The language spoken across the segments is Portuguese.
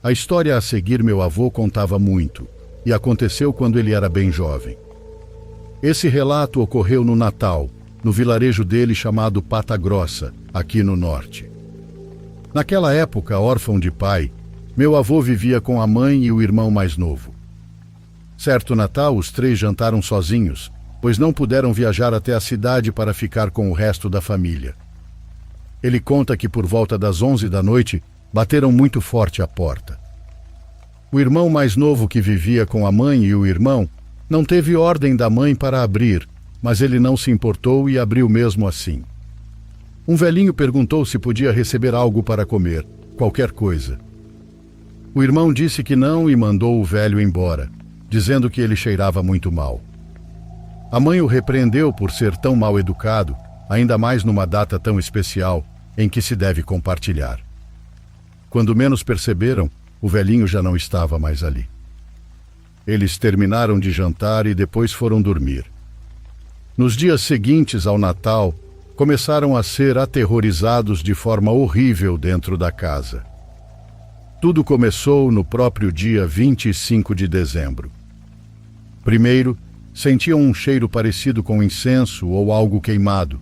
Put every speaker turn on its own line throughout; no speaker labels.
A história a seguir meu avô contava muito, e aconteceu quando ele era bem jovem. Esse relato ocorreu no Natal, no vilarejo dele chamado Pata Grossa, aqui no norte. Naquela época, órfão de pai, meu avô vivia com a mãe e o irmão mais novo. Certo Natal, os três jantaram sozinhos, pois não puderam viajar até a cidade para ficar com o resto da família. Ele conta que por volta das 11 da noite, bateram muito forte à porta. O irmão mais novo, que vivia com a mãe e o irmão, não teve ordem da mãe para abrir, mas ele não se importou e abriu mesmo assim. Um velhinho perguntou se podia receber algo para comer, qualquer coisa. O irmão disse que não e mandou o velho embora, dizendo que ele cheirava muito mal. A mãe o repreendeu por ser tão mal educado, ainda mais numa data tão especial em que se deve compartilhar. Quando menos perceberam, o velhinho já não estava mais ali. Eles terminaram de jantar e depois foram dormir. Nos dias seguintes ao Natal, começaram a ser aterrorizados de forma horrível dentro da casa. Tudo começou no próprio dia 25 de dezembro. Primeiro, sentiam um cheiro parecido com incenso ou algo queimado.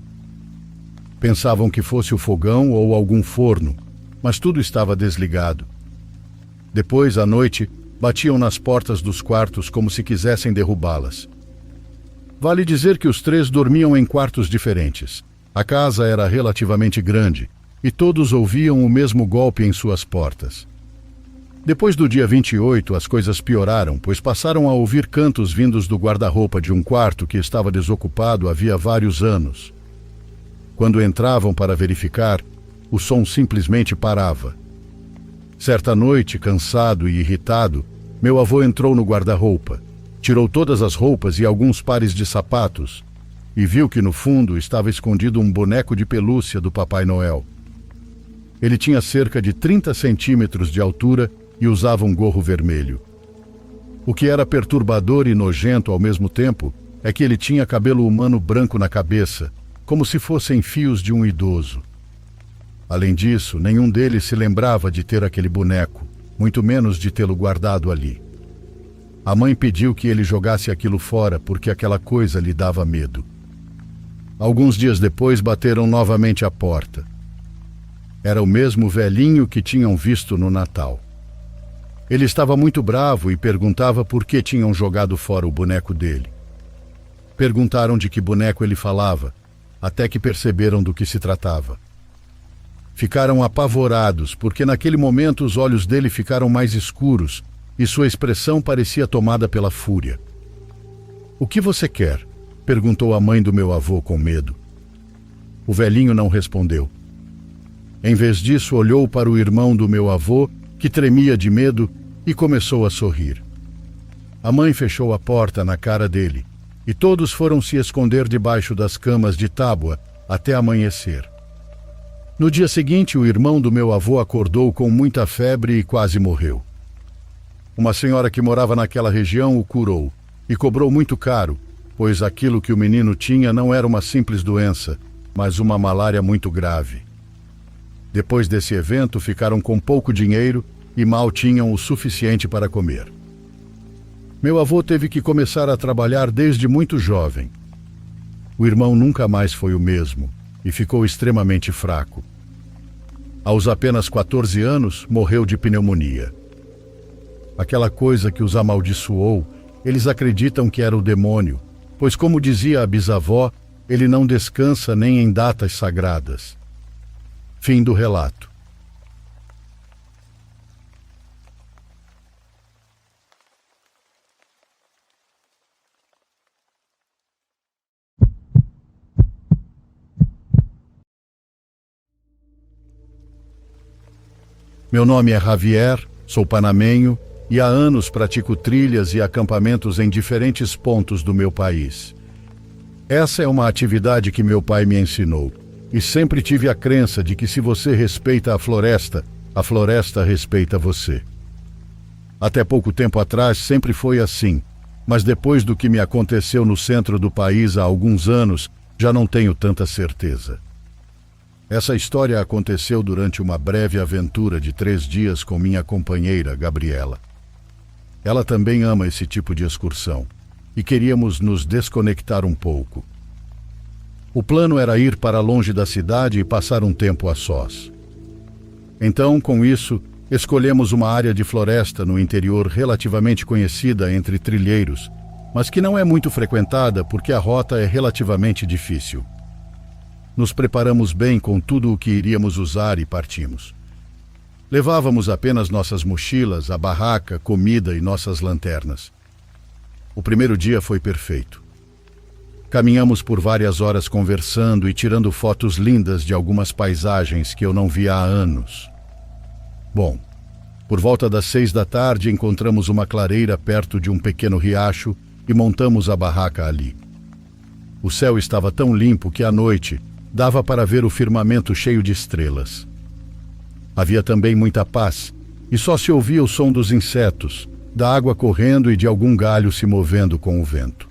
Pensavam que fosse o fogão ou algum forno, mas tudo estava desligado. Depois, à noite, batiam nas portas dos quartos como se quisessem derrubá-las. Vale dizer que os três dormiam em quartos diferentes. A casa era relativamente grande e todos ouviam o mesmo golpe em suas portas. Depois do dia 28, as coisas pioraram, pois passaram a ouvir cantos vindos do guarda-roupa de um quarto que estava desocupado havia vários anos. Quando entravam para verificar, o som simplesmente parava. Certa noite, cansado e irritado, meu avô entrou no guarda-roupa, tirou todas as roupas e alguns pares de sapatos e viu que no fundo estava escondido um boneco de pelúcia do Papai Noel. Ele tinha cerca de 30 centímetros de altura e usava um gorro vermelho. O que era perturbador e nojento ao mesmo tempo é que ele tinha cabelo humano branco na cabeça, como se fossem fios de um idoso. Além disso, nenhum deles se lembrava de ter aquele boneco, muito menos de tê-lo guardado ali. A mãe pediu que ele jogasse aquilo fora porque aquela coisa lhe dava medo. Alguns dias depois bateram novamente à porta. Era o mesmo velhinho que tinham visto no Natal. Ele estava muito bravo e perguntava por que tinham jogado fora o boneco dele. Perguntaram de que boneco ele falava, até que perceberam do que se tratava. Ficaram apavorados, porque naquele momento os olhos dele ficaram mais escuros e sua expressão parecia tomada pela fúria. "O que você quer?" perguntou a mãe do meu avô com medo. O velhinho não respondeu. Em vez disso, olhou para o irmão do meu avô, que tremia de medo, e começou a sorrir. A mãe fechou a porta na cara dele, e todos foram se esconder debaixo das camas de tábua até amanhecer. No dia seguinte, o irmão do meu avô acordou com muita febre e quase morreu. Uma senhora que morava naquela região o curou, e cobrou muito caro, pois aquilo que o menino tinha não era uma simples doença, mas uma malária muito grave. Depois desse evento, ficaram com pouco dinheiro e mal tinham o suficiente para comer. Meu avô teve que começar a trabalhar desde muito jovem. O irmão nunca mais foi o mesmo e ficou extremamente fraco. Aos apenas 14 anos, morreu de pneumonia. Aquela coisa que os amaldiçoou, eles acreditam que era o demônio, pois, como dizia a bisavó, ele não descansa nem em datas sagradas. Fim do relato. Meu nome é Javier, sou panamenho e há anos pratico trilhas e acampamentos em diferentes pontos do meu país. Essa é uma atividade que meu pai me ensinou e sempre tive a crença de que se você respeita a floresta respeita você. Até pouco tempo atrás sempre foi assim, mas depois do que me aconteceu no centro do país há alguns anos, já não tenho tanta certeza. Essa história aconteceu durante uma breve aventura de 3 dias com minha companheira, Gabriela. Ela também ama esse tipo de excursão e queríamos nos desconectar um pouco. O plano era ir para longe da cidade e passar um tempo a sós. Então, com isso, escolhemos uma área de floresta no interior relativamente conhecida entre trilheiros, mas que não é muito frequentada porque a rota é relativamente difícil. Nos preparamos bem com tudo o que iríamos usar e partimos. Levávamos apenas nossas mochilas, a barraca, comida e nossas lanternas. O primeiro dia foi perfeito. Caminhamos por várias horas conversando e tirando fotos lindas de algumas paisagens que eu não via há anos. Bom, por volta das 6 da tarde encontramos uma clareira perto de um pequeno riacho e montamos a barraca ali. O céu estava tão limpo que à noite dava para ver o firmamento cheio de estrelas. Havia também muita paz e só se ouvia o som dos insetos, da água correndo e de algum galho se movendo com o vento.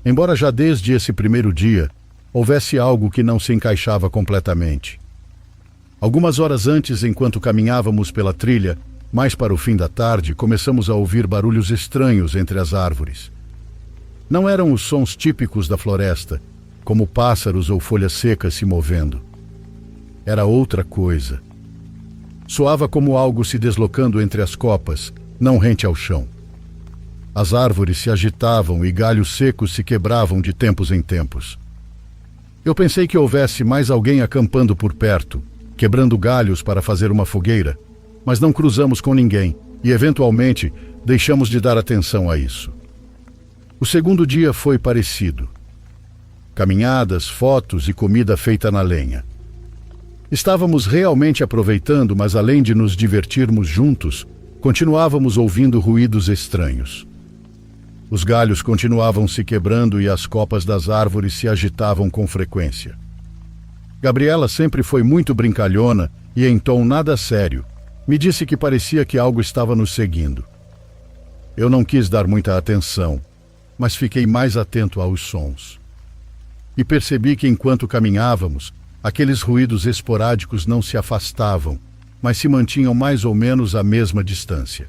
Embora já desde esse primeiro dia houvesse algo que não se encaixava completamente. Algumas horas antes, enquanto caminhávamos pela trilha, mais para o fim da tarde, começamos a ouvir barulhos estranhos entre as árvores. Não eram os sons típicos da floresta, como pássaros ou folhas secas se movendo. Era outra coisa. Soava como algo se deslocando entre as copas, não rente ao chão. As árvores se agitavam e galhos secos se quebravam de tempos em tempos. Eu pensei que houvesse mais alguém acampando por perto, quebrando galhos para fazer uma fogueira, mas não cruzamos com ninguém e, eventualmente, deixamos de dar atenção a isso. O segundo dia foi parecido. Caminhadas, fotos e comida feita na lenha. Estávamos realmente aproveitando, mas além de nos divertirmos juntos, continuávamos ouvindo ruídos estranhos. Os galhos continuavam se quebrando e as copas das árvores se agitavam com frequência. Gabriela sempre foi muito brincalhona e, em tom nada sério, me disse que parecia que algo estava nos seguindo. Eu não quis dar muita atenção, mas fiquei mais atento aos sons. E percebi que enquanto caminhávamos, aqueles ruídos esporádicos não se afastavam, mas se mantinham mais ou menos à mesma distância.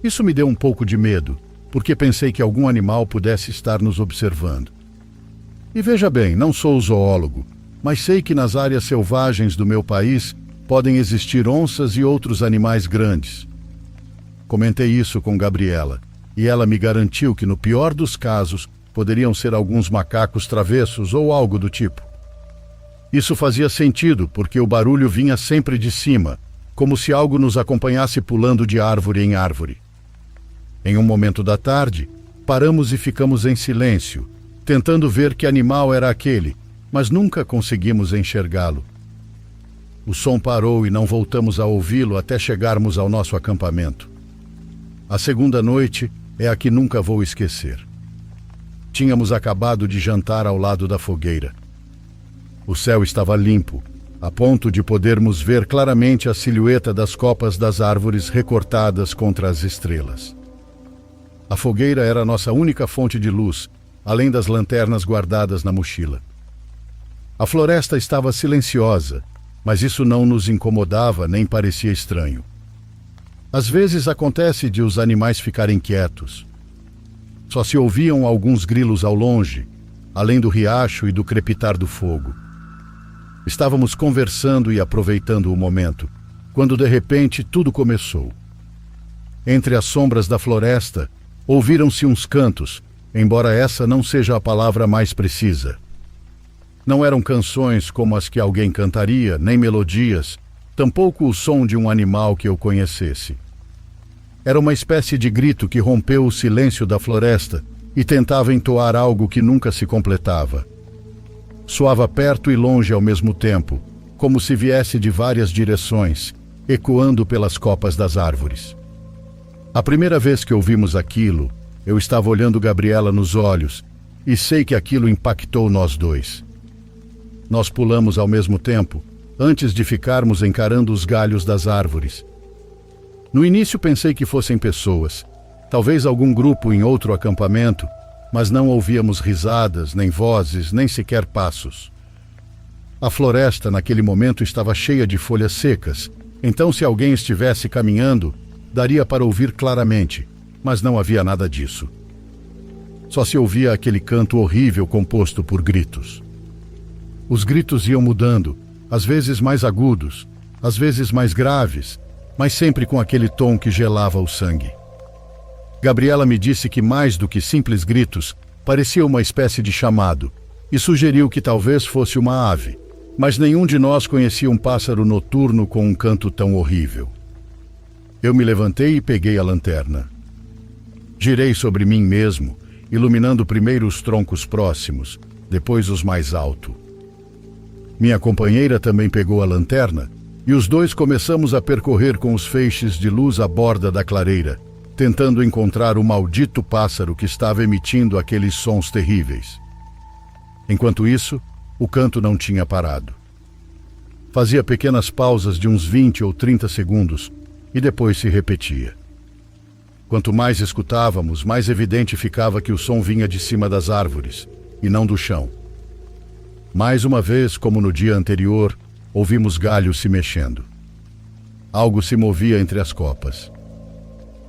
Isso me deu um pouco de medo, porque pensei que algum animal pudesse estar nos observando. E veja bem, não sou zoólogo, mas sei que nas áreas selvagens do meu país podem existir onças e outros animais grandes. Comentei isso com Gabriela, e ela me garantiu que no pior dos casos poderiam ser alguns macacos travessos ou algo do tipo. Isso fazia sentido, porque o barulho vinha sempre de cima, como se algo nos acompanhasse pulando de árvore em árvore. Em um momento da tarde, paramos e ficamos em silêncio, tentando ver que animal era aquele, mas nunca conseguimos enxergá-lo. O som parou e não voltamos a ouvi-lo até chegarmos ao nosso acampamento. A segunda noite é a que nunca vou esquecer. Tínhamos acabado de jantar ao lado da fogueira. O céu estava limpo, a ponto de podermos ver claramente a silhueta das copas das árvores recortadas contra as estrelas. A fogueira era a nossa única fonte de luz, além das lanternas guardadas na mochila. A floresta estava silenciosa, mas isso não nos incomodava nem parecia estranho. Às vezes acontece de os animais ficarem quietos. Só se ouviam alguns grilos ao longe, além do riacho e do crepitar do fogo. Estávamos conversando e aproveitando o momento, quando de repente tudo começou. Entre as sombras da floresta, ouviram-se uns cantos, embora essa não seja a palavra mais precisa. Não eram canções como as que alguém cantaria, nem melodias, tampouco o som de um animal que eu conhecesse. Era uma espécie de grito que rompeu o silêncio da floresta e tentava entoar algo que nunca se completava. Soava perto e longe ao mesmo tempo, como se viesse de várias direções, ecoando pelas copas das árvores. A primeira vez que ouvimos aquilo, eu estava olhando Gabriela nos olhos e sei que aquilo impactou nós dois. Nós pulamos ao mesmo tempo, antes de ficarmos encarando os galhos das árvores. No início pensei que fossem pessoas, talvez algum grupo em outro acampamento, mas não ouvíamos risadas, nem vozes, nem sequer passos. A floresta naquele momento estava cheia de folhas secas, então se alguém estivesse caminhando, daria para ouvir claramente, mas não havia nada disso. Só se ouvia aquele canto horrível composto por gritos. Os gritos iam mudando, às vezes mais agudos, às vezes mais graves, mas sempre com aquele tom que gelava o sangue. Gabriela me disse que mais do que simples gritos, parecia uma espécie de chamado, e sugeriu que talvez fosse uma ave, mas nenhum de nós conhecia um pássaro noturno com um canto tão horrível. Eu me levantei e peguei a lanterna. Girei sobre mim mesmo, iluminando primeiro os troncos próximos, depois os mais altos. Minha companheira também pegou a lanterna, e os dois começamos a percorrer com os feixes de luz a borda da clareira, tentando encontrar o maldito pássaro que estava emitindo aqueles sons terríveis. Enquanto isso, o canto não tinha parado. Fazia pequenas pausas de uns 20 ou 30 segundos e depois se repetia. Quanto mais escutávamos, mais evidente ficava que o som vinha de cima das árvores e não do chão. Mais uma vez, como no dia anterior, ouvimos galhos se mexendo. Algo se movia entre as copas.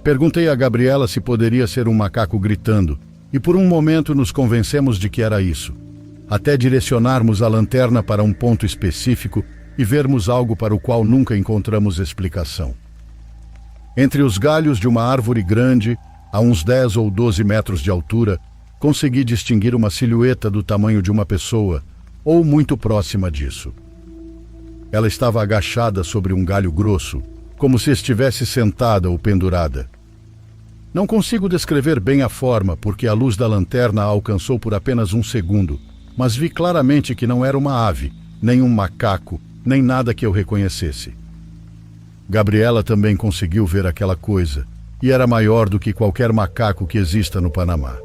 Perguntei a Gabriela se poderia ser um macaco gritando, e por um momento nos convencemos de que era isso, até direcionarmos a lanterna para um ponto específico e vermos algo para o qual nunca encontramos explicação. Entre os galhos de uma árvore grande, a uns 10 ou 12 metros de altura, consegui distinguir uma silhueta do tamanho de uma pessoa, ou muito próxima disso. Ela estava agachada sobre um galho grosso, como se estivesse sentada ou pendurada. Não consigo descrever bem a forma, porque a luz da lanterna a alcançou por apenas um segundo, mas vi claramente que não era uma ave, nem um macaco, nem nada que eu reconhecesse. Gabriela também conseguiu ver aquela coisa, e era maior do que qualquer macaco que exista no Panamá.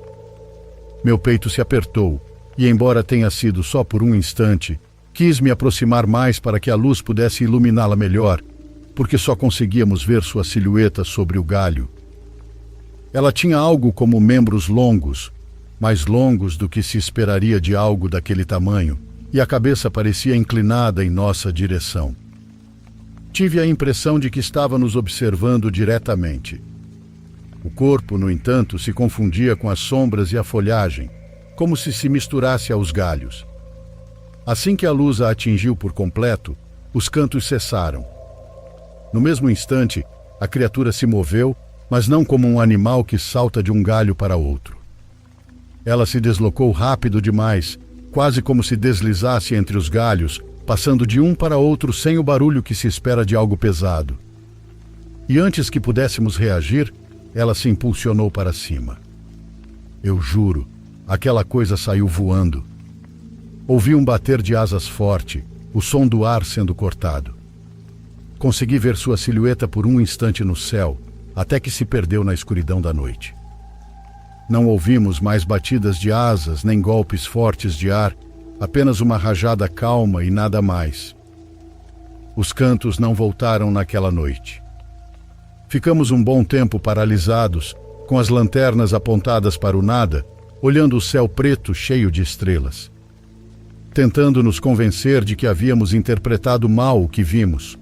Meu peito se apertou, e embora tenha sido só por um instante, quis me aproximar mais para que a luz pudesse iluminá-la melhor, porque só conseguíamos ver sua silhueta sobre o galho. Ela tinha algo como membros longos, mais longos do que se esperaria de algo daquele tamanho, e a cabeça parecia inclinada em nossa direção. Tive a impressão de que estava nos observando diretamente. O corpo, no entanto, se confundia com as sombras e a folhagem, como se misturasse aos galhos. Assim que a luz a atingiu por completo, os cantos cessaram. No mesmo instante, a criatura se moveu, mas não como um animal que salta de um galho para outro. Ela se deslocou rápido demais, quase como se deslizasse entre os galhos, passando de um para outro sem o barulho que se espera de algo pesado. E antes que pudéssemos reagir, ela se impulsionou para cima. Eu juro, aquela coisa saiu voando. Ouvi um bater de asas forte, o som do ar sendo cortado. Consegui ver sua silhueta por um instante no céu, até que se perdeu na escuridão da noite. Não ouvimos mais batidas de asas nem golpes fortes de ar, apenas uma rajada calma e nada mais. Os cantos não voltaram naquela noite. Ficamos um bom tempo paralisados, com as lanternas apontadas para o nada, olhando o céu preto cheio de estrelas, tentando nos convencer de que havíamos interpretado mal o que vimos,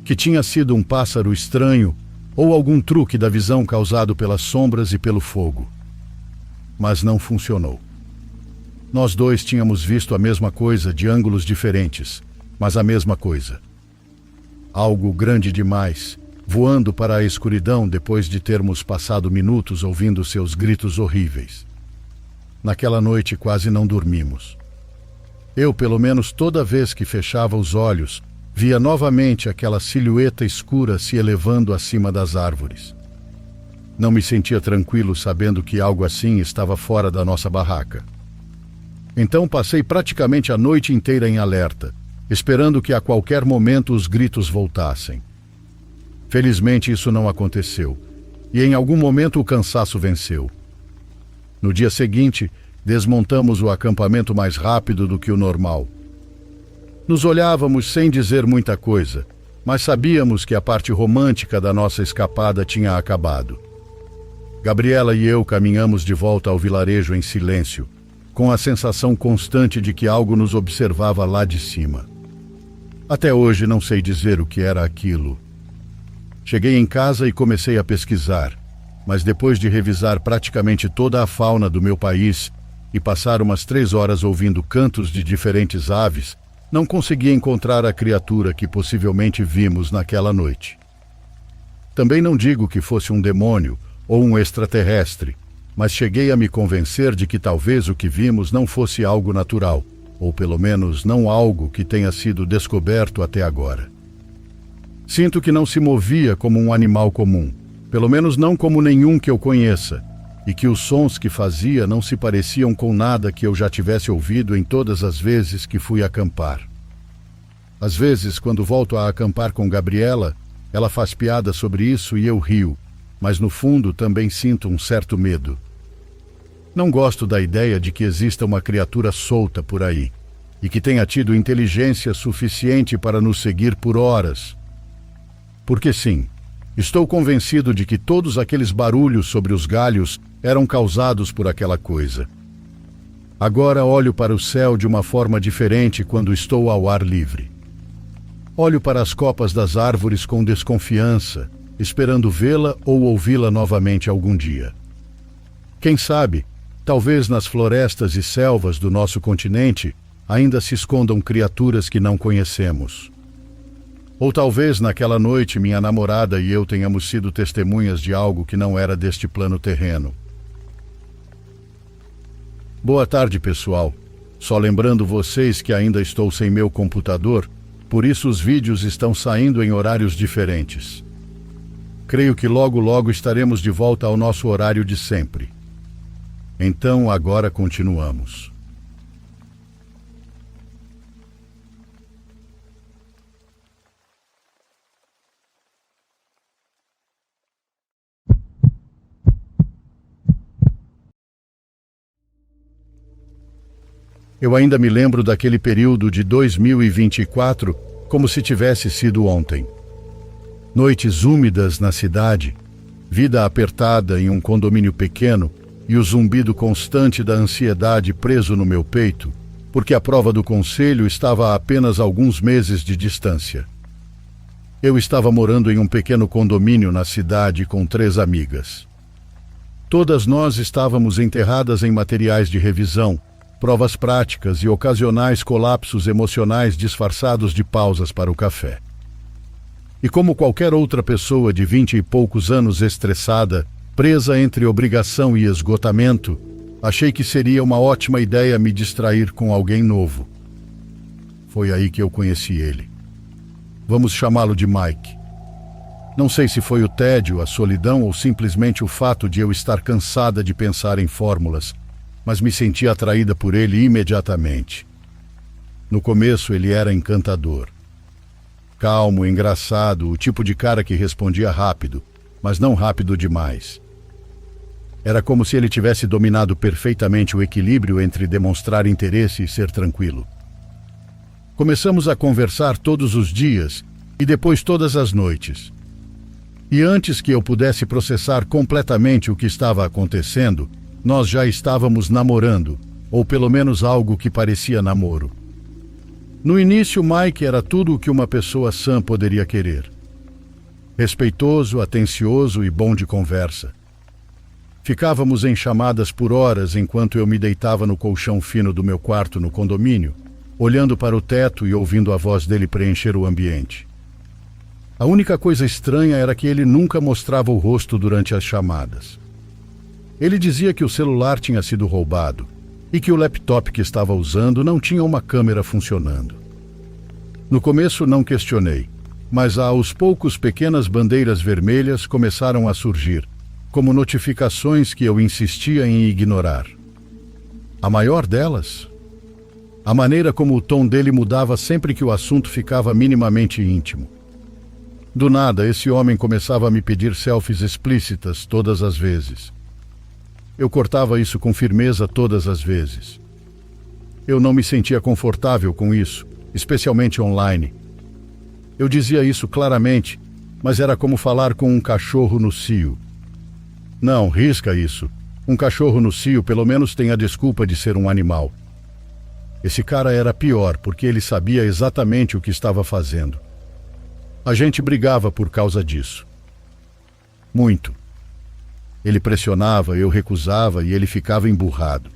que tinha sido um pássaro estranho ou algum truque da visão causado pelas sombras e pelo fogo. Mas não funcionou. Nós dois tínhamos visto a mesma coisa de ângulos diferentes, mas a mesma coisa. Algo grande demais, voando para a escuridão depois de termos passado minutos ouvindo seus gritos horríveis. Naquela noite quase não dormimos. Eu, pelo menos toda vez que fechava os olhos, via novamente aquela silhueta escura se elevando acima das árvores. Não me sentia tranquilo sabendo que algo assim estava fora da nossa barraca. Então passei praticamente a noite inteira em alerta, esperando que a qualquer momento os gritos voltassem. Felizmente isso não aconteceu, e em algum momento o cansaço venceu. No dia seguinte, desmontamos o acampamento mais rápido do que o normal. Nos olhávamos sem dizer muita coisa, mas sabíamos que a parte romântica da nossa escapada tinha acabado. Gabriela e eu caminhamos de volta ao vilarejo em silêncio, com a sensação constante de que algo nos observava lá de cima. Até hoje não sei dizer o que era aquilo. Cheguei em casa e comecei a pesquisar, mas depois de revisar praticamente toda a fauna do meu país e passar umas 3 horas ouvindo cantos de diferentes aves, não consegui encontrar a criatura que possivelmente vimos naquela noite. Também não digo que fosse um demônio ou um extraterrestre, mas cheguei a me convencer de que talvez o que vimos não fosse algo natural, ou pelo menos não algo que tenha sido descoberto até agora. Sinto que não se movia como um animal comum, pelo menos não como nenhum que eu conheça, e que os sons que fazia não se pareciam com nada que eu já tivesse ouvido em todas as vezes que fui acampar. Às vezes, quando volto a acampar com Gabriela, ela faz piada sobre isso e eu rio, mas no fundo também sinto um certo medo. Não gosto da ideia de que exista uma criatura solta por aí, e que tenha tido inteligência suficiente para nos seguir por horas. Porque sim, estou convencido de que todos aqueles barulhos sobre os galhos eram causados por aquela coisa. Agora olho para o céu de uma forma diferente quando estou ao ar livre. Olho para as copas das árvores com desconfiança, esperando vê-la ou ouvi-la novamente algum dia. Quem sabe, talvez nas florestas e selvas do nosso continente ainda se escondam criaturas que não conhecemos. Ou talvez naquela noite minha namorada e eu tenhamos sido testemunhas de algo que não era deste plano terreno. Boa tarde, pessoal. Só lembrando vocês que ainda estou sem meu computador, por isso os vídeos estão saindo em horários diferentes. Creio que logo estaremos de volta ao nosso horário de sempre. Então, agora continuamos. Eu ainda me lembro daquele período de 2024 como se tivesse sido ontem. Noites úmidas na cidade, vida apertada em um condomínio pequeno e o zumbido constante da ansiedade preso no meu peito, porque a prova do conselho estava a apenas alguns meses de distância. Eu estava morando em um pequeno condomínio na cidade com 3 amigas. Todas nós estávamos enterradas em materiais de revisão, provas práticas e ocasionais colapsos emocionais disfarçados de pausas para o café. E como qualquer outra pessoa de 20 e poucos anos estressada, presa entre obrigação e esgotamento, achei que seria uma ótima ideia me distrair com alguém novo. Foi aí que eu conheci ele. Vamos chamá-lo de Mike. Não sei se foi o tédio, a solidão ou simplesmente o fato de eu estar cansada de pensar em fórmulas, mas me senti atraída por ele imediatamente. No começo ele era encantador. Calmo, engraçado, o tipo de cara que respondia rápido, mas não rápido demais. Era como se ele tivesse dominado perfeitamente o equilíbrio entre demonstrar interesse e ser tranquilo. Começamos a conversar todos os dias e depois todas as noites. E antes que eu pudesse processar completamente o que estava acontecendo, nós já estávamos namorando, ou pelo menos algo que parecia namoro. No início, Mike era tudo o que uma pessoa sã poderia querer. Respeitoso, atencioso e bom de conversa. Ficávamos em chamadas por horas enquanto eu me deitava no colchão fino do meu quarto no condomínio, olhando para o teto e ouvindo a voz dele preencher o ambiente. A única coisa estranha era que ele nunca mostrava o rosto durante as chamadas. Ele dizia que o celular tinha sido roubado e que o laptop que estava usando não tinha uma câmera funcionando. No começo não questionei, mas aos poucos pequenas bandeiras vermelhas começaram a surgir, como notificações que eu insistia em ignorar. A maior delas? A maneira como o tom dele mudava sempre que o assunto ficava minimamente íntimo. Do nada, esse homem começava a me pedir selfies explícitas todas as vezes. Eu cortava isso com firmeza todas as vezes. Eu não me sentia confortável com isso, especialmente online. Eu dizia isso claramente, mas era como falar com um cachorro no cio. Não, risca isso. Um cachorro no cio pelo menos tem a desculpa de ser um animal. Esse cara era pior porque ele sabia exatamente o que estava fazendo. A gente brigava por causa disso. Muito. Ele pressionava, eu recusava e ele ficava emburrado.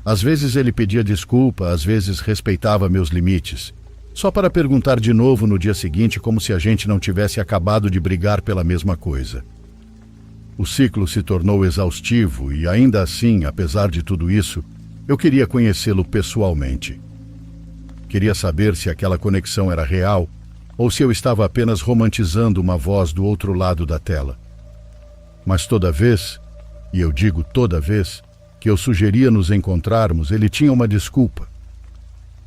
Às vezes ele pedia desculpa, às vezes respeitava meus limites, só para perguntar de novo no dia seguinte como se a gente não tivesse acabado de brigar pela mesma coisa. O ciclo se tornou exaustivo e ainda assim, apesar de tudo isso, eu queria conhecê-lo pessoalmente. Queria saber se aquela conexão era real ou se eu estava apenas romantizando uma voz do outro lado da tela. Mas toda vez, e eu digo toda vez, que eu sugeria nos encontrarmos, ele tinha uma desculpa.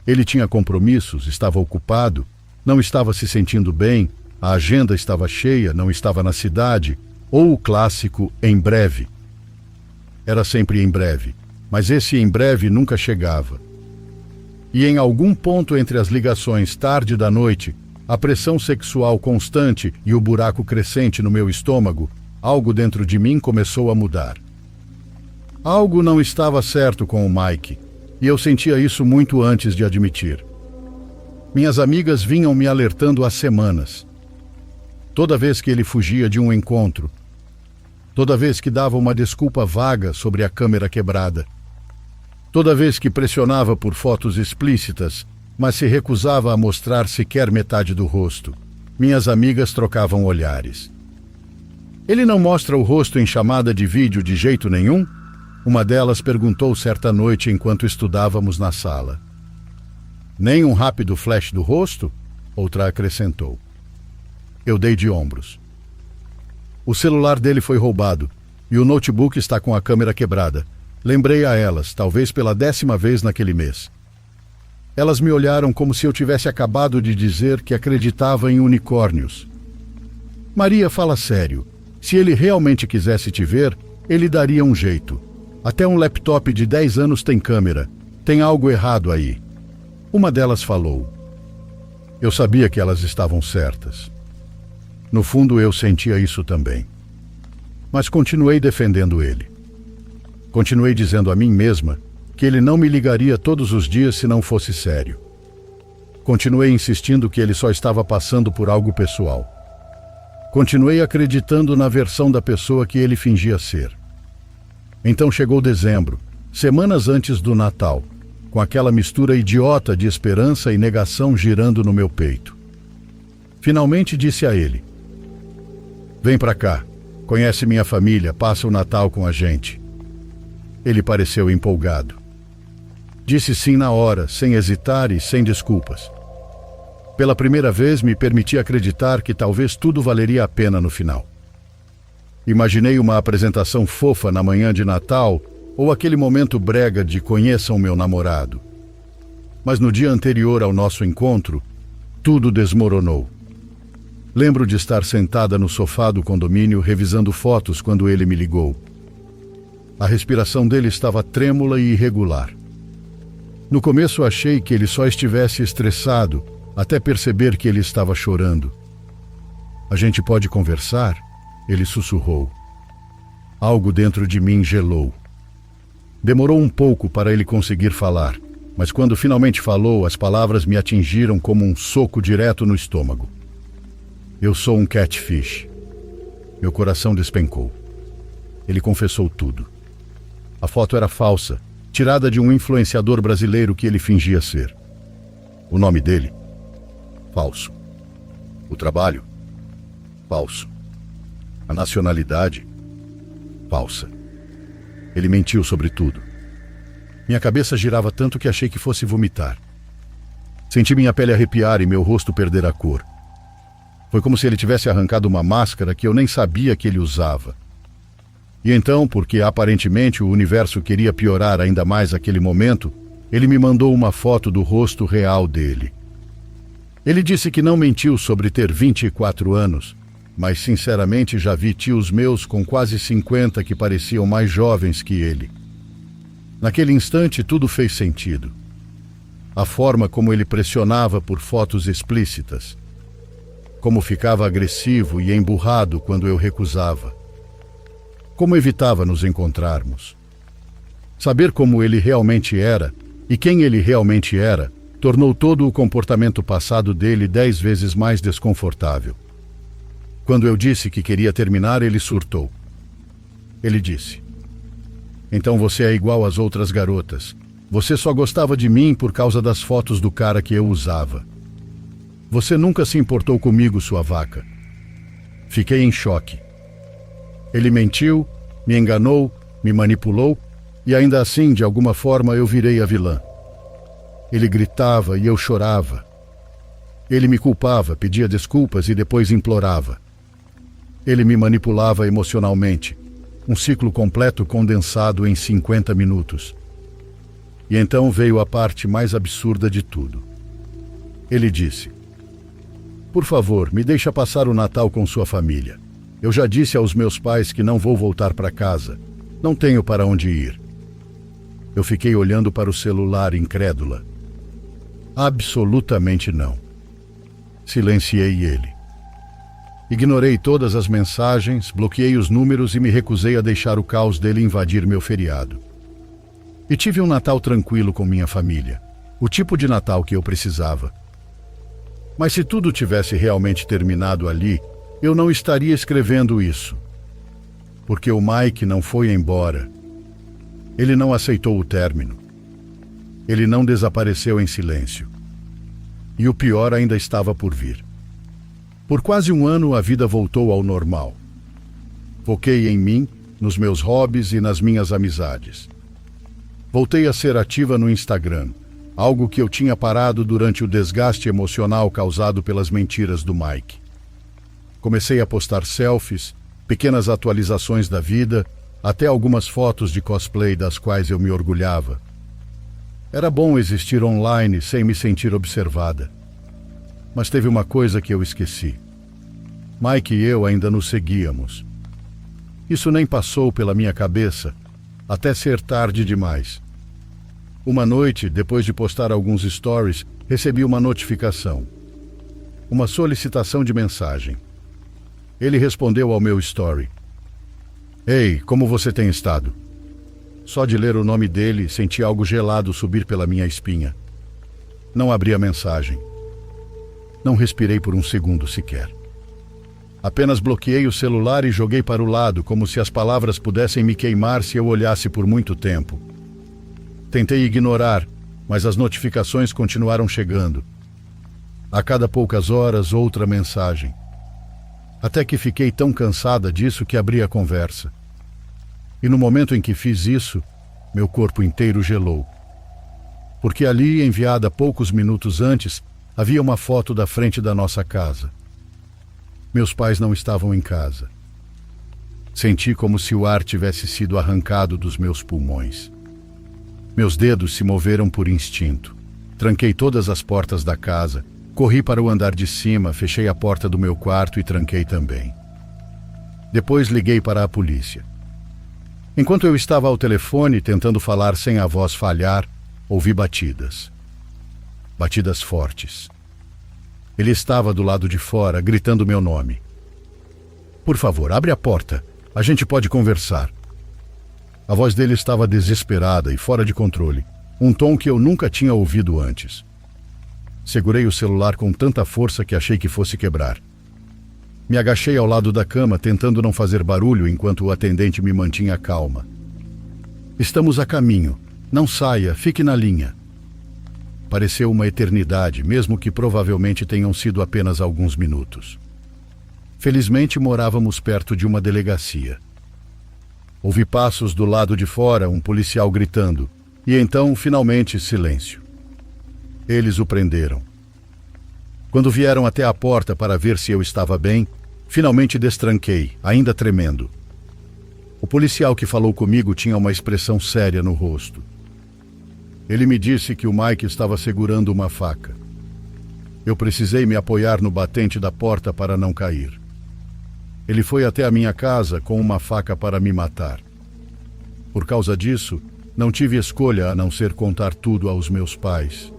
Ele tinha compromissos, estava ocupado, não estava se sentindo bem, a agenda estava cheia, não estava na cidade, ou o clássico em breve. Era sempre em breve, mas esse em breve nunca chegava. E em algum ponto entre as ligações tarde da noite, a pressão sexual constante e o buraco crescente no meu estômago, algo dentro de mim começou a mudar. Algo não estava certo com o Mike, e eu sentia isso muito antes de admitir. Minhas amigas vinham me alertando há semanas. Toda vez que ele fugia de um encontro, toda vez que dava uma desculpa vaga sobre a câmera quebrada, toda vez que pressionava por fotos explícitas, mas se recusava a mostrar sequer metade do rosto, minhas amigas trocavam olhares. Ele não mostra o rosto em chamada de vídeo de jeito nenhum? Uma delas perguntou certa noite enquanto estudávamos na sala. Nem um rápido flash do rosto? Outra acrescentou. Eu dei de ombros. O celular dele foi roubado e o notebook está com a câmera quebrada. Lembrei a elas, talvez pela 10ª vez naquele mês. Elas me olharam como se eu tivesse acabado de dizer que acreditava em unicórnios. Maria, fala sério. Se ele realmente quisesse te ver, ele daria um jeito. Até um laptop de 10 anos tem câmera. Tem algo errado aí. Uma delas falou. Eu sabia que elas estavam certas. No fundo, eu sentia isso também. Mas continuei defendendo ele. Continuei dizendo a mim mesma que ele não me ligaria todos os dias se não fosse sério. Continuei insistindo que ele só estava passando por algo pessoal. Continuei acreditando na versão da pessoa que ele fingia ser. Então chegou dezembro, semanas antes do Natal, com aquela mistura idiota de esperança e negação girando no meu peito. Finalmente disse a ele: Vem pra cá, conhece minha família, passa o Natal com a gente. Ele pareceu empolgado. Disse sim na hora, sem hesitar e sem desculpas. Pela primeira vez me permiti acreditar que talvez tudo valeria a pena no final. Imaginei uma apresentação fofa na manhã de Natal ou aquele momento brega de conheçam meu namorado. Mas no dia anterior ao nosso encontro, tudo desmoronou. Lembro de estar sentada no sofá do condomínio revisando fotos quando ele me ligou. A respiração dele estava trêmula e irregular. No começo achei que ele só estivesse estressado, até perceber que ele estava chorando. A gente pode conversar? Ele sussurrou. Algo dentro de mim gelou. Demorou um pouco para ele conseguir falar, mas quando finalmente falou, as palavras me atingiram como um soco direto no estômago. Eu sou um catfish. Meu coração despencou. Ele confessou tudo. A foto era falsa, tirada de um influenciador brasileiro que ele fingia ser. O nome dele? Falso. O trabalho? Falso. A nacionalidade? Falsa. Ele mentiu sobre tudo. Minha cabeça girava tanto que achei que fosse vomitar. Senti minha pele arrepiar e meu rosto perder a cor. Foi como se ele tivesse arrancado uma máscara que eu nem sabia que ele usava. E então, porque aparentemente o universo queria piorar ainda mais aquele momento, ele me mandou uma foto do rosto real dele. Ele disse que não mentiu sobre ter 24 anos, mas sinceramente já vi tios meus com quase 50 que pareciam mais jovens que ele. Naquele instante tudo fez sentido. A forma como ele pressionava por fotos explícitas. Como ficava agressivo e emburrado quando eu recusava. Como evitava nos encontrarmos. Saber como ele realmente era e quem ele realmente era tornou todo o comportamento passado dele 10 vezes mais desconfortável. Quando eu disse que queria terminar, ele surtou. Ele disse: "Então você é igual às outras garotas. Você só gostava de mim por causa das fotos do cara que eu usava. Você nunca se importou comigo, sua vaca." Fiquei em choque. Ele mentiu, me enganou, me manipulou e ainda assim, de alguma forma, eu virei a vilã. Ele gritava e eu chorava. Ele me culpava, pedia desculpas e depois implorava. Ele me manipulava emocionalmente. Um ciclo completo condensado em 50 minutos. E então veio a parte mais absurda de tudo. Ele disse: "Por favor, me deixa passar o Natal com sua família. Eu já disse aos meus pais que não vou voltar para casa. Não tenho para onde ir." Eu fiquei olhando para o celular, incrédula. Absolutamente não. Silenciei ele. Ignorei todas as mensagens, bloqueei os números e me recusei a deixar o caos dele invadir meu feriado. E tive um Natal tranquilo com minha família. O tipo de Natal que eu precisava. Mas se tudo tivesse realmente terminado ali, eu não estaria escrevendo isso. Porque o Mike não foi embora. Ele não aceitou o término. Ele não desapareceu em silêncio. E o pior ainda estava por vir. Por quase um ano a vida voltou ao normal. Foquei em mim, nos meus hobbies e nas minhas amizades. Voltei a ser ativa no Instagram, algo que eu tinha parado durante o desgaste emocional causado pelas mentiras do Mike. Comecei a postar selfies, pequenas atualizações da vida, até algumas fotos de cosplay das quais eu me orgulhava. Era bom existir online sem me sentir observada. Mas teve uma coisa que eu esqueci. Mike e eu ainda nos seguíamos. Isso nem passou pela minha cabeça, até ser tarde demais. Uma noite, depois de postar alguns stories, recebi uma notificação. Uma solicitação de mensagem. Ele respondeu ao meu story: "Ei, como você tem estado?" Só de ler o nome dele, senti algo gelado subir pela minha espinha. Não abri a mensagem. Não respirei por um segundo sequer. Apenas bloqueei o celular e joguei para o lado, como se as palavras pudessem me queimar se eu olhasse por muito tempo. Tentei ignorar, mas as notificações continuaram chegando. A cada poucas horas, outra mensagem. Até que fiquei tão cansada disso que abri a conversa. E no momento em que fiz isso, meu corpo inteiro gelou. Porque ali, enviada poucos minutos antes, havia uma foto da frente da nossa casa. Meus pais não estavam em casa. Senti como se o ar tivesse sido arrancado dos meus pulmões. Meus dedos se moveram por instinto. Tranquei todas as portas da casa, corri para o andar de cima, fechei a porta do meu quarto e tranquei também. Depois liguei para a polícia. Enquanto eu estava ao telefone, tentando falar sem a voz falhar, ouvi batidas. Batidas fortes. Ele estava do lado de fora, gritando meu nome. "Por favor, abre a porta. A gente pode conversar." A voz dele estava desesperada e fora de controle, um tom que eu nunca tinha ouvido antes. Segurei o celular com tanta força que achei que fosse quebrar. Me agachei ao lado da cama, tentando não fazer barulho enquanto o atendente me mantinha calma. "Estamos a caminho. Não saia, fique na linha." Pareceu uma eternidade, mesmo que provavelmente tenham sido apenas alguns minutos. Felizmente morávamos perto de uma delegacia. Ouvi passos do lado de fora, um policial gritando, e então, finalmente, silêncio. Eles o prenderam. Quando vieram até a porta para ver se eu estava bem, finalmente destranquei, ainda tremendo. O policial que falou comigo tinha uma expressão séria no rosto. Ele me disse que o Mike estava segurando uma faca. Eu precisei me apoiar no batente da porta para não cair. Ele foi até a minha casa com uma faca para me matar. Por causa disso, não tive escolha a não ser contar tudo aos meus pais.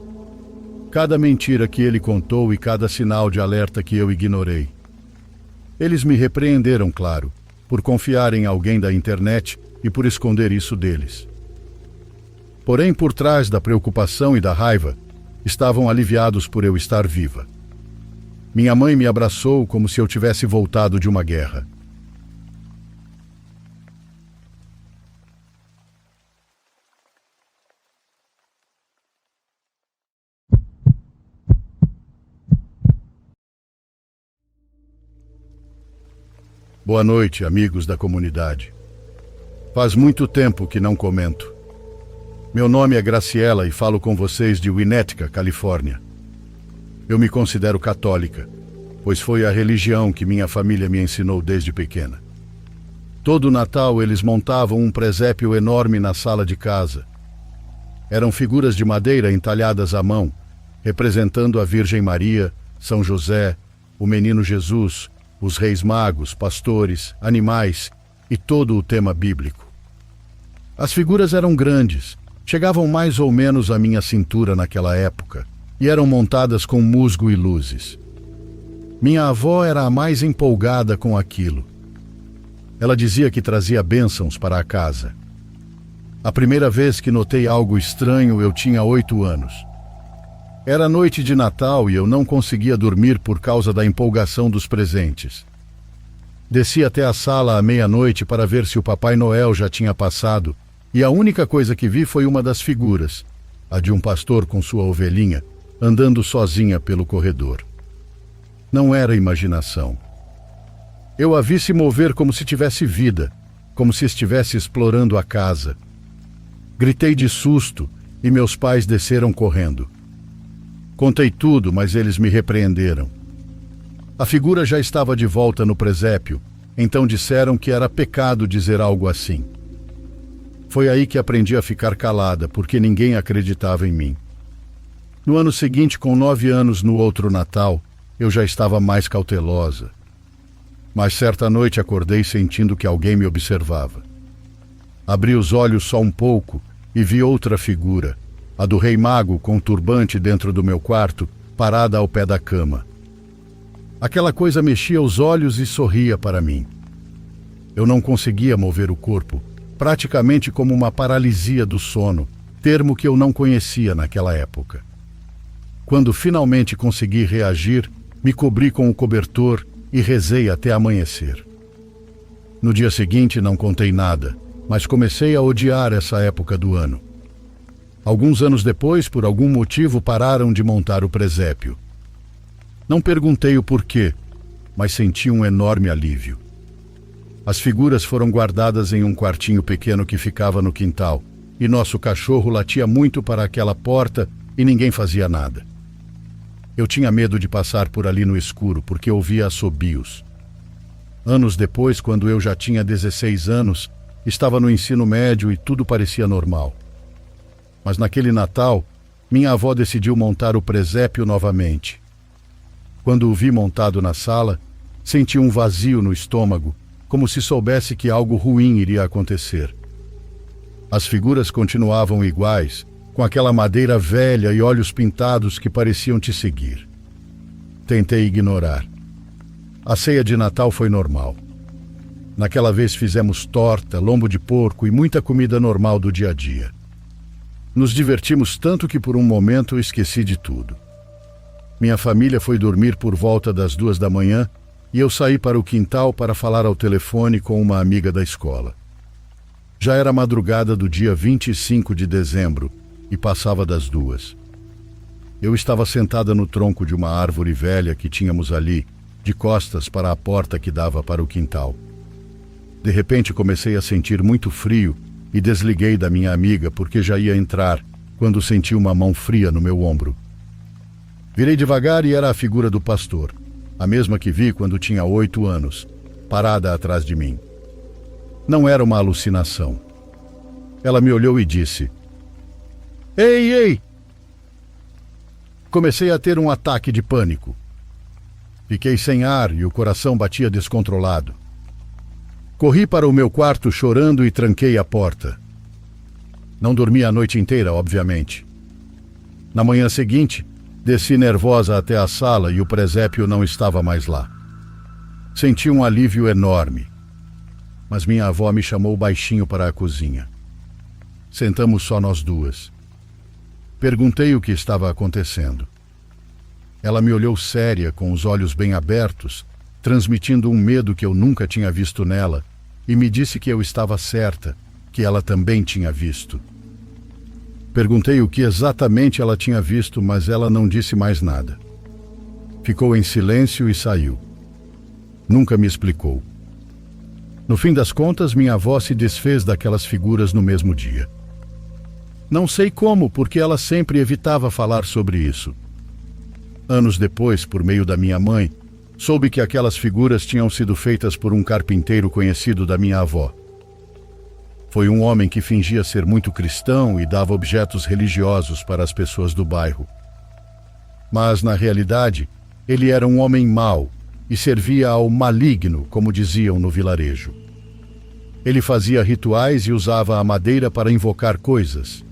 Cada mentira que ele contou e cada sinal de alerta que eu ignorei. Eles me repreenderam, claro, por confiar em alguém da internet e por esconder isso deles. Porém, por trás da preocupação e da raiva, estavam aliviados por eu estar viva. Minha mãe me abraçou como se eu tivesse voltado de uma guerra. Boa noite, amigos da comunidade. Faz muito tempo que não comento. Meu nome é Graciela e falo com vocês de Winnetka, Califórnia. Eu me considero católica, pois foi a religião que minha família me ensinou desde pequena. Todo Natal eles montavam um presépio enorme na sala de casa. Eram figuras de madeira entalhadas à mão, representando a Virgem Maria, São José, o Menino Jesus, os Reis Magos, pastores, animais e todo o tema bíblico. As figuras eram grandes, chegavam mais ou menos à minha cintura naquela época e eram montadas com musgo e luzes. Minha avó era a mais empolgada com aquilo. Ela dizia que trazia bênçãos para a casa. A primeira vez que notei algo estranho, eu tinha 8 anos. Era noite de Natal e eu não conseguia dormir por causa da empolgação dos presentes. Desci até a sala à meia-noite para ver se o Papai Noel já tinha passado, e a única coisa que vi foi uma das figuras, a de um pastor com sua ovelhinha, andando sozinha pelo corredor. Não era imaginação. Eu a vi se mover como se tivesse vida, como se estivesse explorando a casa. Gritei de susto e meus pais desceram correndo. Contei tudo, mas eles me repreenderam. A figura já estava de volta no presépio, então disseram que era pecado dizer algo assim. Foi aí que aprendi a ficar calada, porque ninguém acreditava em mim. No ano seguinte, com 9 anos, no outro Natal, eu já estava mais cautelosa. Mas certa noite acordei sentindo que alguém me observava. Abri os olhos só um pouco e vi outra figura, a do Rei Mago com um turbante dentro do meu quarto, parada ao pé da cama. Aquela coisa mexia os olhos e sorria para mim. Eu não conseguia mover o corpo, praticamente como uma paralisia do sono, termo que eu não conhecia naquela época. Quando finalmente consegui reagir, me cobri com o cobertor e rezei até amanhecer. No dia seguinte não contei nada, mas comecei a odiar essa época do ano. Alguns anos depois, por algum motivo, pararam de montar o presépio. Não perguntei o porquê, mas senti um enorme alívio. As figuras foram guardadas em um quartinho pequeno que ficava no quintal, e nosso cachorro latia muito para aquela porta e ninguém fazia nada. Eu tinha medo de passar por ali no escuro, porque ouvia assobios. Anos depois, quando eu já tinha 16 anos, estava no ensino médio e tudo parecia normal. Mas naquele Natal, minha avó decidiu montar o presépio novamente. Quando o vi montado na sala, senti um vazio no estômago, como se soubesse que algo ruim iria acontecer. As figuras continuavam iguais, com aquela madeira velha e olhos pintados que pareciam te seguir. Tentei ignorar. A ceia de Natal foi normal. Naquela vez fizemos torta, lombo de porco e muita comida normal do dia a dia. Nos divertimos tanto que por um momento eu esqueci de tudo. Minha família foi dormir por volta das 2 da manhã e eu saí para o quintal para falar ao telefone com uma amiga da escola. Já era madrugada do dia 25 de dezembro e passava das 2. Eu estava sentada no tronco de uma árvore velha que tínhamos ali, de costas para a porta que dava para o quintal. De repente comecei a sentir muito frio e desliguei da minha amiga porque já ia entrar, quando senti uma mão fria no meu ombro. Virei devagar e era a figura do pastor, a mesma que vi quando tinha 8 anos, parada atrás de mim. Não era uma alucinação. Ela me olhou e disse: "Ei, ei!" Comecei a ter um ataque de pânico. Fiquei sem ar e o coração batia descontrolado. Corri para o meu quarto chorando e tranquei a porta. Não dormi a noite inteira, obviamente. Na manhã seguinte, desci nervosa até a sala e o presépio não estava mais lá. Senti um alívio enorme. mas minha avó me chamou baixinho para a cozinha. Sentamos só nós duas. Perguntei o que estava acontecendo. Ela me olhou séria, com os olhos bem abertos, transmitindo um medo que eu nunca tinha visto nela, e me disse que eu estava certa, que ela também tinha visto. Perguntei o que exatamente ela tinha visto, mas ela não disse mais nada. Ficou em silêncio e saiu. Nunca me explicou. No fim das contas, minha avó se desfez daquelas figuras no mesmo dia. Não sei como, porque ela sempre evitava falar sobre isso. Anos depois, por meio da minha mãe, soube que aquelas figuras tinham sido feitas por um carpinteiro conhecido da minha avó. Foi um homem que fingia ser muito cristão e dava objetos religiosos para as pessoas do bairro. Mas, na realidade, ele era um homem mau e servia ao maligno, como diziam no vilarejo. Ele fazia rituais e usava a madeira para invocar coisas.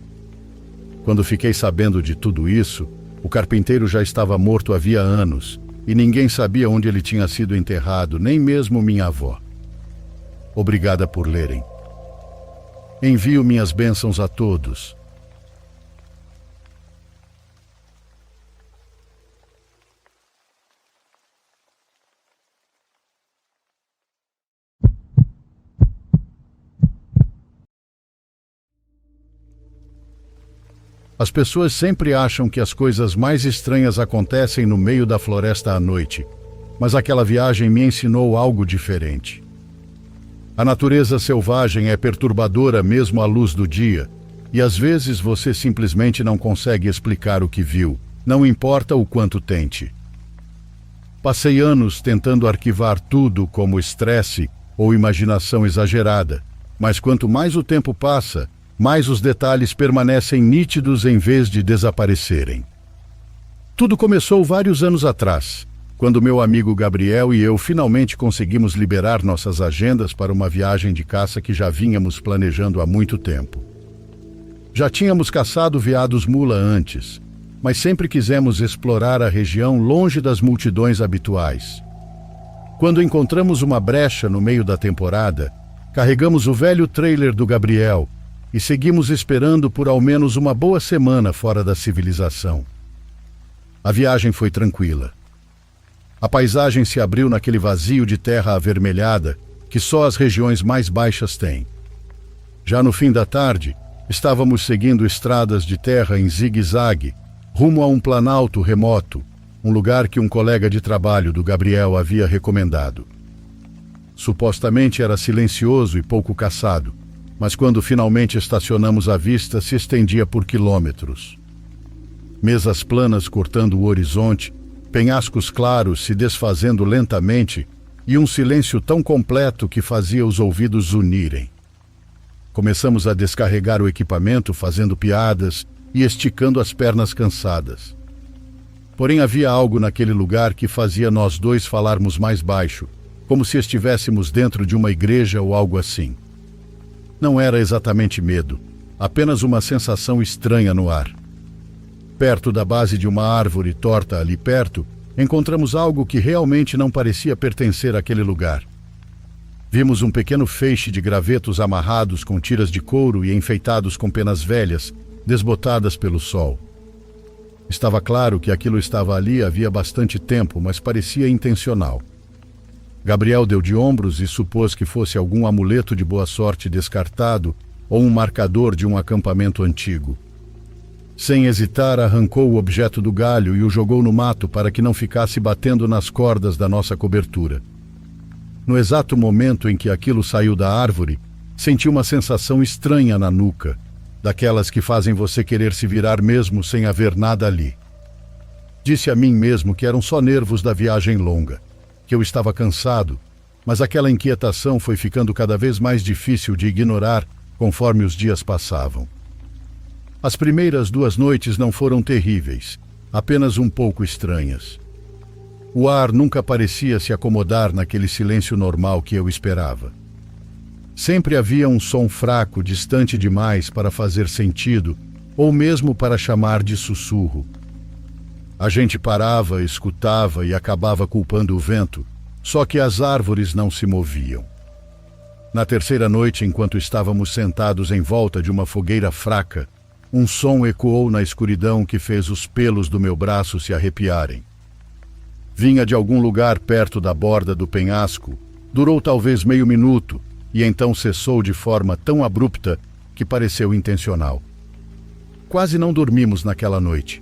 Quando fiquei sabendo de tudo isso, o carpinteiro já estava morto havia anos e ninguém sabia onde ele tinha sido enterrado, nem mesmo minha avó. Obrigada por lerem. Envio minhas bênçãos a todos. As pessoas sempre acham que as coisas mais estranhas acontecem no meio da floresta à noite, mas aquela viagem me ensinou algo diferente. A natureza selvagem é perturbadora mesmo à luz do dia, e às vezes você simplesmente não consegue explicar o que viu, não importa o quanto tente. Passei anos tentando arquivar tudo como estresse ou imaginação exagerada, mas quanto mais o tempo passa, mais os detalhes permanecem nítidos em vez de desaparecerem. Tudo começou vários anos atrás, quando meu amigo Gabriel e eu finalmente conseguimos liberar nossas agendas para uma viagem de caça que já vínhamos planejando há muito tempo. Já tínhamos caçado veados mula antes, mas sempre quisemos explorar a região longe das multidões habituais. Quando encontramos uma brecha no meio da temporada, carregamos o velho trailer do Gabriel e seguimos esperando por ao menos uma boa semana fora da civilização. A viagem foi tranquila. A paisagem se abriu naquele vazio de terra avermelhada que só as regiões mais baixas têm. Já no fim da tarde, estávamos seguindo estradas de terra em zigue-zague, rumo a um planalto remoto, um lugar que um colega de trabalho do Gabriel havia recomendado. Supostamente era silencioso e pouco caçado, mas quando finalmente estacionamos a vista se estendia por quilômetros. Mesas planas cortando o horizonte, penhascos claros se desfazendo lentamente e um silêncio tão completo que fazia os ouvidos unirem. Começamos a descarregar o equipamento fazendo piadas e esticando as pernas cansadas. Porém havia algo naquele lugar que fazia nós dois falarmos mais baixo, como se estivéssemos dentro de uma igreja ou algo assim. Não era exatamente medo, apenas uma sensação estranha no ar. Perto da base de uma árvore torta ali perto, encontramos algo que realmente não parecia pertencer àquele lugar. Vimos um pequeno feixe de gravetos amarrados com tiras de couro e enfeitados com penas velhas, desbotadas pelo sol. Estava claro que aquilo estava ali havia bastante tempo, mas parecia intencional. Gabriel deu de ombros e supôs que fosse algum amuleto de boa sorte descartado ou um marcador de um acampamento antigo. Sem hesitar, arrancou o objeto do galho e o jogou no mato para que não ficasse batendo nas cordas da nossa cobertura. No exato momento em que aquilo saiu da árvore, senti uma sensação estranha na nuca, daquelas que fazem você querer se virar mesmo sem haver nada ali. Disse a mim mesmo que eram só nervos da viagem longa, que eu estava cansado, mas aquela inquietação foi ficando cada vez mais difícil de ignorar conforme os dias passavam. As primeiras 2 noites não foram terríveis, apenas um pouco estranhas. O ar nunca parecia se acomodar naquele silêncio normal que eu esperava. Sempre havia um som fraco, distante demais para fazer sentido, ou mesmo para chamar de sussurro. A gente parava, escutava e acabava culpando o vento, só que as árvores não se moviam. Na terceira noite, enquanto estávamos sentados em volta de uma fogueira fraca, um som ecoou na escuridão que fez os pelos do meu braço se arrepiarem. Vinha de algum lugar perto da borda do penhasco, durou talvez meio minuto e então cessou de forma tão abrupta que pareceu intencional. Quase não dormimos naquela noite.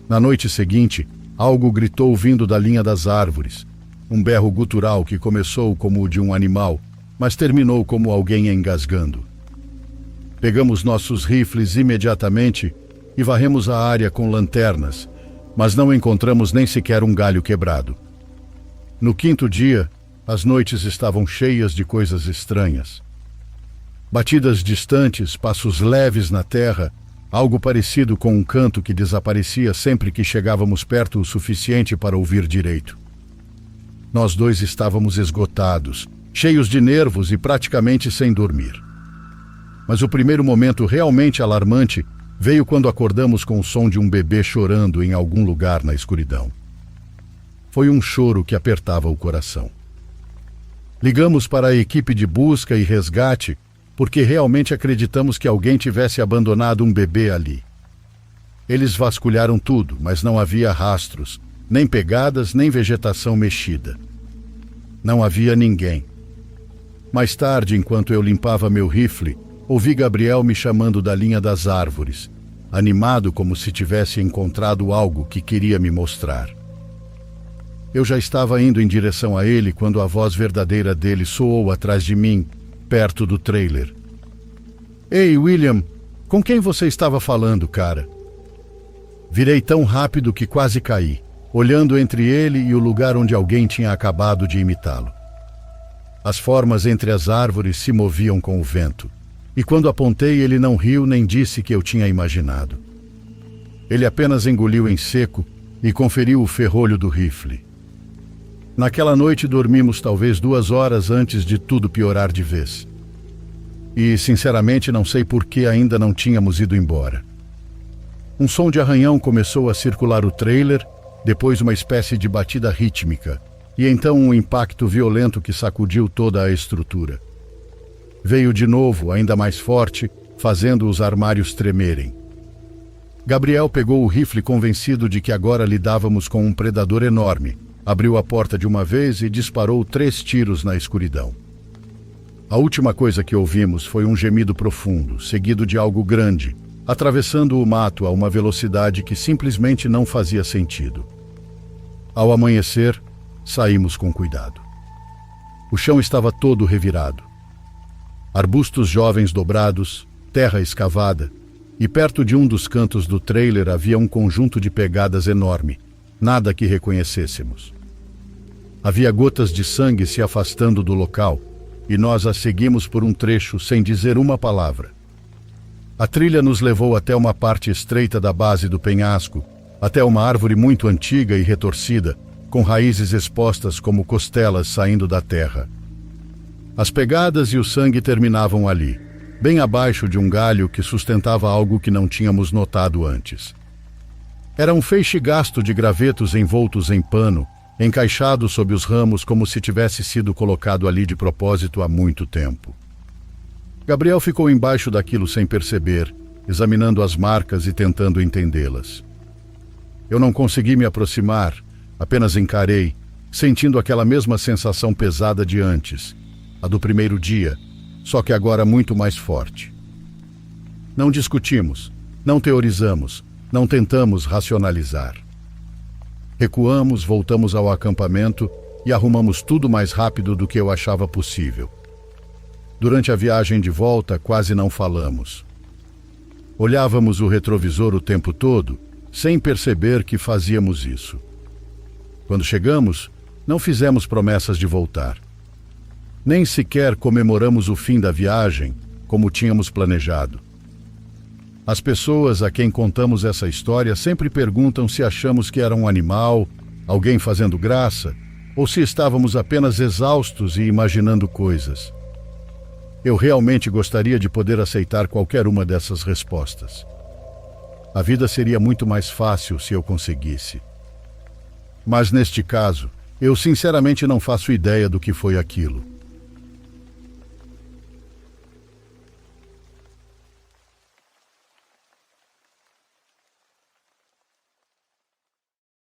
Na noite seguinte, algo gritou vindo da linha das árvores, um berro gutural que começou como o de um animal, mas terminou como alguém engasgando. Pegamos nossos rifles imediatamente e varremos a área com lanternas, mas não encontramos nem sequer um galho quebrado. No quinto dia, as noites estavam cheias de coisas estranhas. Batidas distantes, passos leves na terra, algo parecido com um canto que desaparecia sempre que chegávamos perto o suficiente para ouvir direito. Nós dois estávamos esgotados, cheios de nervos e praticamente sem dormir. Mas o primeiro momento realmente alarmante veio quando acordamos com o som de um bebê chorando em algum lugar na escuridão. Foi um choro que apertava o coração. Ligamos para a equipe de busca e resgate porque realmente acreditamos que alguém tivesse abandonado um bebê ali. Eles vasculharam tudo, mas não havia rastros, nem pegadas, nem vegetação mexida. Não havia ninguém. Mais tarde, enquanto eu limpava meu rifle, ouvi Gabriel me chamando da linha das árvores, animado como se tivesse encontrado algo que queria me mostrar. Eu já estava indo em direção a ele quando a voz verdadeira dele soou atrás de mim, perto do trailer. Ei, William, com quem você estava falando, cara? Virei tão rápido que quase caí, olhando entre ele e o lugar onde alguém tinha acabado de imitá-lo. As formas entre as árvores se moviam com o vento, e quando apontei ele não riu nem disse que eu tinha imaginado. Ele apenas engoliu em seco e conferiu o ferrolho do rifle. Naquela noite dormimos talvez 2 horas antes de tudo piorar de vez. E, sinceramente, não sei por que ainda não tínhamos ido embora. Um som de arranhão começou a circular o trailer, depois uma espécie de batida rítmica, e então um impacto violento que sacudiu toda a estrutura. Veio de novo, ainda mais forte, fazendo os armários tremerem. Gabriel pegou o rifle convencido de que agora lidávamos com um predador enorme, abriu a porta de uma vez e disparou 3 tiros na escuridão. A última coisa que ouvimos foi um gemido profundo, seguido de algo grande, atravessando o mato a uma velocidade que simplesmente não fazia sentido. Ao amanhecer, saímos com cuidado. O chão estava todo revirado. Arbustos jovens dobrados, terra escavada, e perto de um dos cantos do trailer havia um conjunto de pegadas enorme, nada que reconhecêssemos. Havia gotas de sangue se afastando do local, e nós as seguimos por um trecho sem dizer uma palavra. A trilha nos levou até uma parte estreita da base do penhasco, até uma árvore muito antiga e retorcida, com raízes expostas como costelas saindo da terra. As pegadas e o sangue terminavam ali, bem abaixo de um galho que sustentava algo que não tínhamos notado antes. Era um feixe gasto de gravetos envoltos em pano, encaixado sob os ramos como se tivesse sido colocado ali de propósito há muito tempo. Gabriel ficou embaixo daquilo sem perceber, examinando as marcas e tentando entendê-las. Eu não consegui me aproximar, apenas encarei, sentindo aquela mesma sensação pesada de antes, a do primeiro dia, só que agora muito mais forte. Não discutimos, não teorizamos, não tentamos racionalizar. Recuamos, voltamos ao acampamento e arrumamos tudo mais rápido do que eu achava possível. Durante a viagem de volta, quase não falamos. Olhávamos o retrovisor o tempo todo, sem perceber que fazíamos isso. Quando chegamos, não fizemos promessas de voltar. Nem sequer comemoramos o fim da viagem, como tínhamos planejado. As pessoas a quem contamos essa história sempre perguntam se achamos que era um animal, alguém fazendo graça, ou se estávamos apenas exaustos e imaginando coisas. Eu realmente gostaria de poder aceitar qualquer uma dessas respostas. A vida seria muito mais fácil se eu conseguisse. Mas neste caso, eu sinceramente não faço ideia do que foi aquilo.